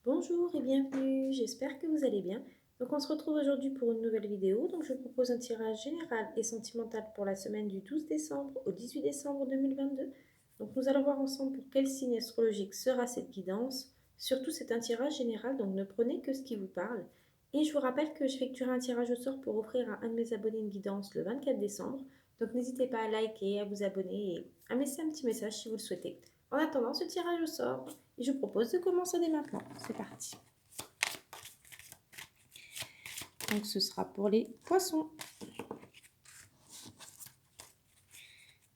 Bonjour et bienvenue, j'espère que vous allez bien. Donc on se retrouve aujourd'hui pour une nouvelle vidéo. Donc je vous propose un tirage général et sentimental pour la semaine du 12 décembre au 18 décembre 2022. Donc nous allons voir ensemble pour quel signe astrologique sera cette guidance. Surtout c'est un tirage général, donc ne prenez que ce qui vous parle. Et je vous rappelle que j'effectuerai un tirage au sort pour offrir à un de mes abonnés une guidance le 24 décembre. Donc n'hésitez pas à liker, à vous abonner et à me laisser un petit message si vous le souhaitez. En attendant ce tirage au sort, je vous propose de commencer dès maintenant. C'est parti. Donc ce sera pour les poissons.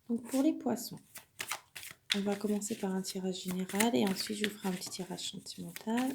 Donc pour les poissons, on va commencer par un tirage général et ensuite je vous ferai un petit tirage sentimental.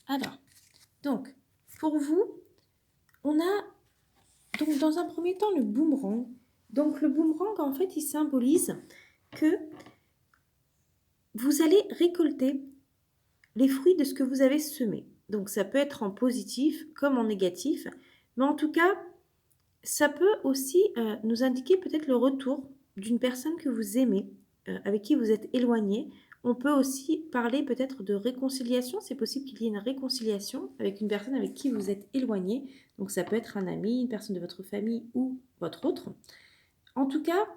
Alors, donc, pour vous, on a donc dans un premier temps le boomerang. Donc le boomerang, en fait, il symbolise que vous allez récolter les fruits de ce que vous avez semé. Donc ça peut être en positif comme en négatif, mais en tout cas, ça peut aussi nous indiquer peut-être le retour d'une personne que vous aimez, avec qui vous êtes éloigné. On peut aussi parler peut-être de réconciliation. C'est possible qu'il y ait une réconciliation avec une personne avec qui vous êtes éloigné. Donc ça peut être un ami, une personne de votre famille ou votre autre. En tout cas,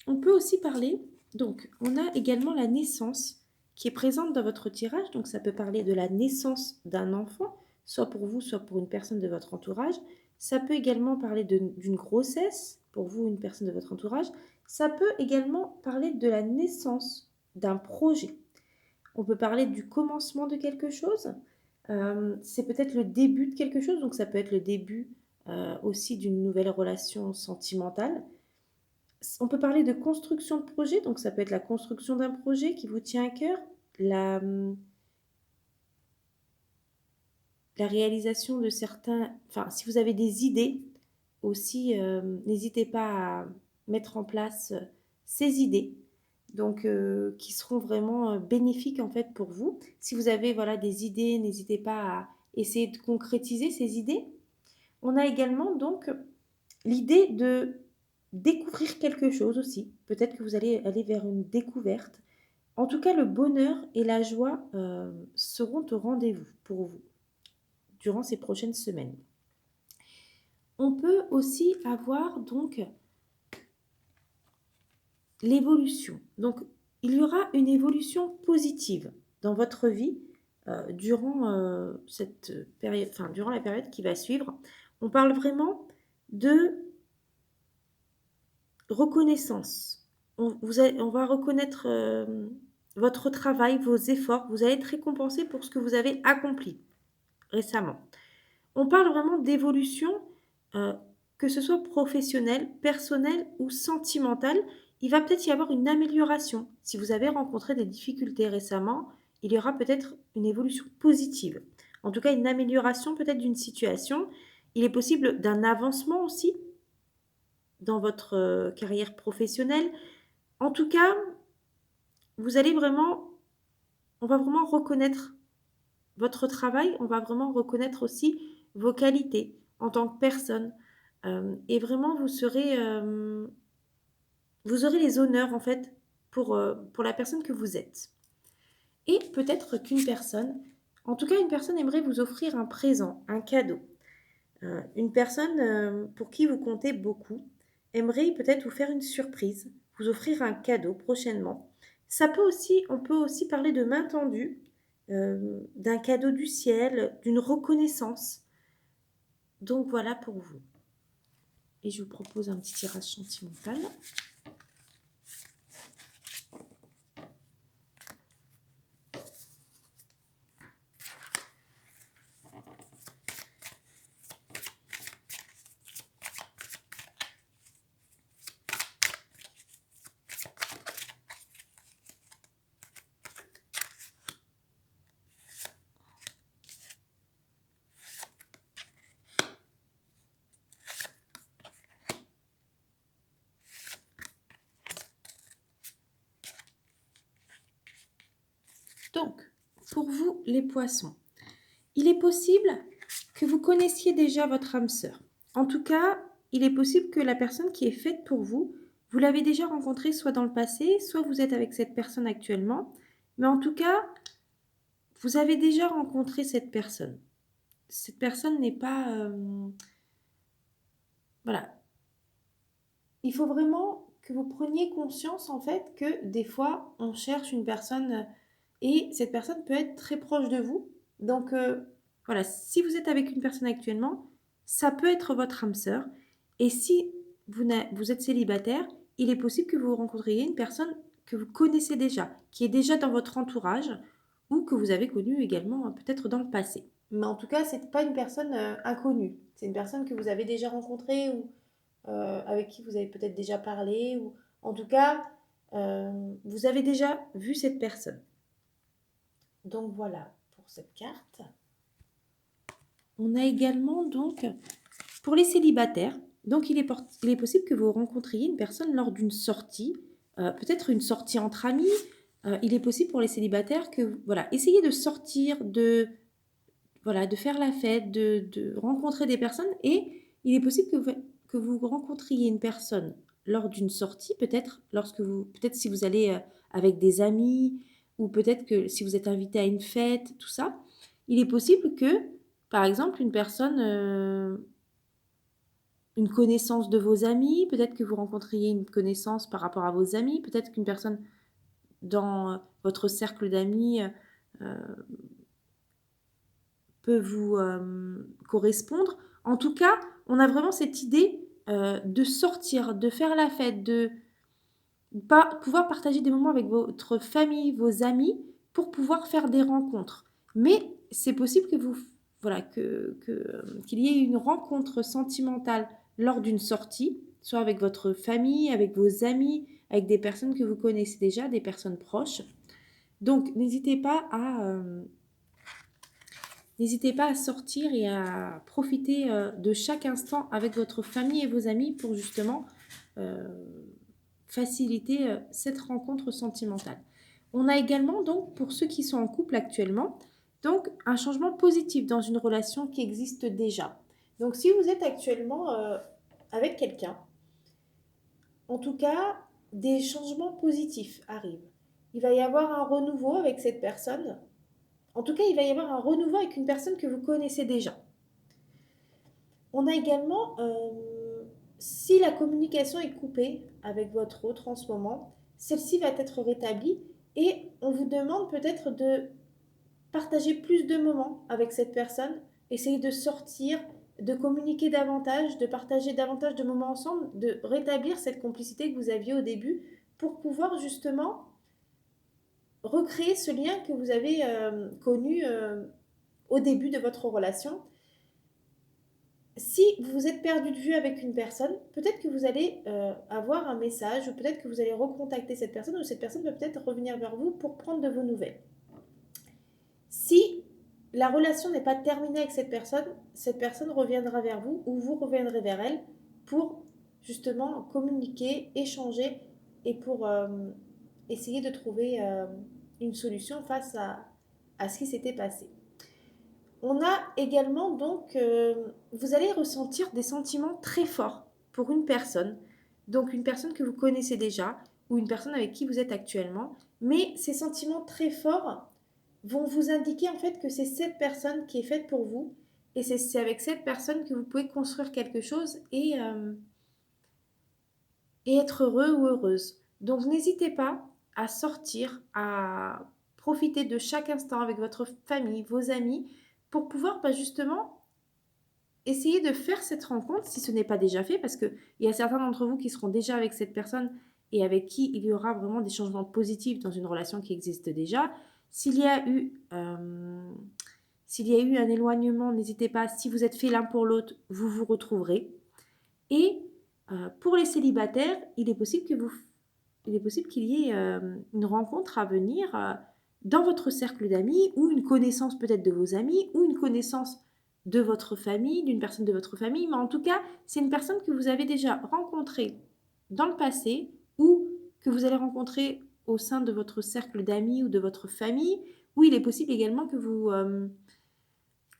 on peut aussi parler, donc on a également la naissance qui est présente dans votre tirage. Donc ça peut parler de la naissance d'un enfant, soit pour vous, soit pour une personne de votre entourage. Ça peut également parler d'une grossesse, pour vous, une personne de votre entourage. Ça peut également parler de la naissance d'un projet. On peut parler du commencement de quelque chose. C'est peut-être le début de quelque chose, donc ça peut être le début aussi d'une nouvelle relation sentimentale. On peut parler de construction de projet, donc ça peut être la construction d'un projet qui vous tient à cœur, la, la réalisation de certains... Enfin, si vous avez des idées aussi, n'hésitez pas à mettre en place ces idées, donc qui seront vraiment bénéfiques en fait pour vous. Si vous avez voilà, des idées, n'hésitez pas à essayer de concrétiser ces idées. On a également donc l'idée de découvrir quelque chose aussi. Peut-être que vous allez aller vers une découverte. En tout cas, le bonheur et la joie seront au rendez-vous pour vous durant ces prochaines semaines. On peut aussi avoir donc l'évolution. Donc, il y aura une évolution positive dans votre vie durant cette période, enfin durant la période qui va suivre. On parle vraiment de reconnaissance. On va reconnaître votre travail, vos efforts. Vous allez être récompensé pour ce que vous avez accompli récemment. On parle vraiment d'évolution, euh, que ce soit professionnelle, personnelle ou sentimentale. Il va peut-être y avoir une amélioration. Si vous avez rencontré des difficultés récemment, il y aura peut-être une évolution positive. En tout cas, une amélioration peut-être d'une situation. Il est possible d'un avancement aussi dans votre carrière professionnelle. En tout cas, vous allez vraiment, on va vraiment reconnaître votre travail, on va vraiment reconnaître aussi vos qualités en tant que personne. Et vraiment, vous aurez les honneurs en fait pour la personne que vous êtes. Et peut-être qu'une personne, en tout cas une personne aimerait vous offrir un présent, un cadeau. Une personne pour qui vous comptez beaucoup aimerait peut-être vous faire une surprise, vous offrir un cadeau prochainement. On peut aussi parler de main tendue, d'un cadeau du ciel, d'une reconnaissance. Donc voilà pour vous. Et je vous propose un petit tirage sentimental. pour vous, les poissons, il est possible que vous connaissiez déjà votre âme sœur. En tout cas, il est possible que la personne qui est faite pour vous, vous l'avez déjà rencontrée soit dans le passé, soit vous êtes avec cette personne actuellement. Mais en tout cas, vous avez déjà rencontré cette personne. Cette personne n'est pas... voilà. Il faut vraiment que vous preniez conscience en fait que des fois, on cherche une personne et cette personne peut être très proche de vous. Donc voilà, si vous êtes avec une personne actuellement, ça peut être votre âme sœur. Et si vous êtes célibataire, il est possible que vous rencontriez une personne que vous connaissez déjà, qui est déjà dans votre entourage ou que vous avez connue également peut-être dans le passé. Mais en tout cas, ce n'est pas une personne inconnue. C'est une personne que vous avez déjà rencontrée ou avec qui vous avez peut-être déjà parlé, ou en tout cas, vous avez déjà vu cette personne. Donc voilà pour cette carte. On a également donc, pour les célibataires, donc il est possible que vous rencontriez une personne lors d'une sortie, peut-être une sortie entre amis. Il est possible pour les célibataires que, voilà, essayez de sortir, de faire la fête, de rencontrer des personnes, et il est possible que vous rencontriez une personne lors d'une sortie, peut-être si vous allez avec des amis, ou peut-être que si vous êtes invité à une fête, tout ça, il est possible que, par exemple, une connaissance de vos amis, peut-être que vous rencontriez une connaissance par rapport à vos amis, peut-être qu'une personne dans votre cercle d'amis peut vous correspondre. En tout cas, on a vraiment cette idée de sortir, de faire la fête, de pouvoir partager des moments avec votre famille, vos amis, pour pouvoir faire des rencontres. Mais c'est possible que qu'il y ait une rencontre sentimentale lors d'une sortie, soit avec votre famille, avec vos amis, avec des personnes que vous connaissez déjà, des personnes proches. Donc, n'hésitez pas à sortir et à profiter de chaque instant avec votre famille et vos amis pour justement faciliter cette rencontre sentimentale. On a également donc pour ceux qui sont en couple actuellement, donc un changement positif dans une relation qui existe déjà. Donc si vous êtes actuellement avec quelqu'un, en tout cas, des changements positifs arrivent. Il va y avoir un renouveau avec cette personne. En tout cas, il va y avoir un renouveau avec une personne que vous connaissez déjà. On a également, si la communication est coupée avec votre autre en ce moment, celle-ci va être rétablie et on vous demande peut-être de partager plus de moments avec cette personne, essayer de sortir, de communiquer davantage, de partager davantage de moments ensemble, de rétablir cette complicité que vous aviez au début pour pouvoir justement recréer ce lien que vous avez connu au début de votre relation. Si vous vous êtes perdu de vue avec une personne, peut-être que vous allez avoir un message ou peut-être que vous allez recontacter cette personne ou cette personne va peut-être revenir vers vous pour prendre de vos nouvelles. Si la relation n'est pas terminée avec cette personne reviendra vers vous ou vous reviendrez vers elle pour justement communiquer, échanger et pour essayer de trouver une solution face à ce qui s'était passé. On a également donc, vous allez ressentir des sentiments très forts pour une personne, donc une personne que vous connaissez déjà ou une personne avec qui vous êtes actuellement, mais ces sentiments très forts vont vous indiquer en fait que c'est cette personne qui est faite pour vous et c'est avec cette personne que vous pouvez construire quelque chose et être heureux ou heureuse. Donc n'hésitez pas à sortir, à profiter de chaque instant avec votre famille, vos amis, pour pouvoir justement essayer de faire cette rencontre si ce n'est pas déjà fait, parce qu'il y a certains d'entre vous qui seront déjà avec cette personne et avec qui il y aura vraiment des changements positifs dans une relation qui existe déjà. S'il y a eu un éloignement, n'hésitez pas, si vous êtes fait l'un pour l'autre, vous vous retrouverez. Et pour les célibataires, il est possible qu'il y ait une rencontre à venir dans votre cercle d'amis ou une connaissance peut-être de vos amis ou une connaissance de votre famille, d'une personne de votre famille. Mais en tout cas, c'est une personne que vous avez déjà rencontrée dans le passé ou que vous allez rencontrer au sein de votre cercle d'amis ou de votre famille Ou il est possible également que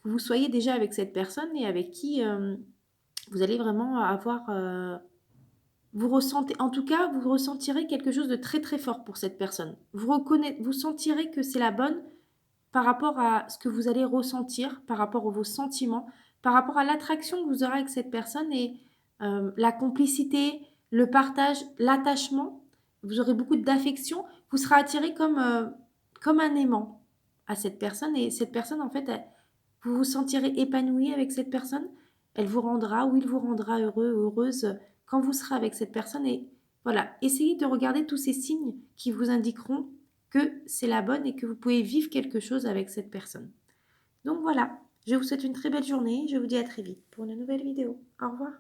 vous soyez déjà avec cette personne et avec qui vous allez vraiment avoir... vous ressentez, en tout cas, vous ressentirez quelque chose de très très fort pour cette personne. Vous sentirez que c'est la bonne par rapport à ce que vous allez ressentir, par rapport à vos sentiments, par rapport à l'attraction que vous aurez avec cette personne et la complicité, le partage, l'attachement. Vous aurez beaucoup d'affection. Vous serez attiré comme un aimant à cette personne et cette personne, en fait, vous vous sentirez épanoui avec cette personne. Elle vous rendra ou il vous rendra heureux, heureuse quand vous serez avec cette personne. Et voilà, essayez de regarder tous ces signes qui vous indiqueront que c'est la bonne et que vous pouvez vivre quelque chose avec cette personne. Donc voilà, je vous souhaite une très belle journée. Je vous dis à très vite pour une nouvelle vidéo. Au revoir.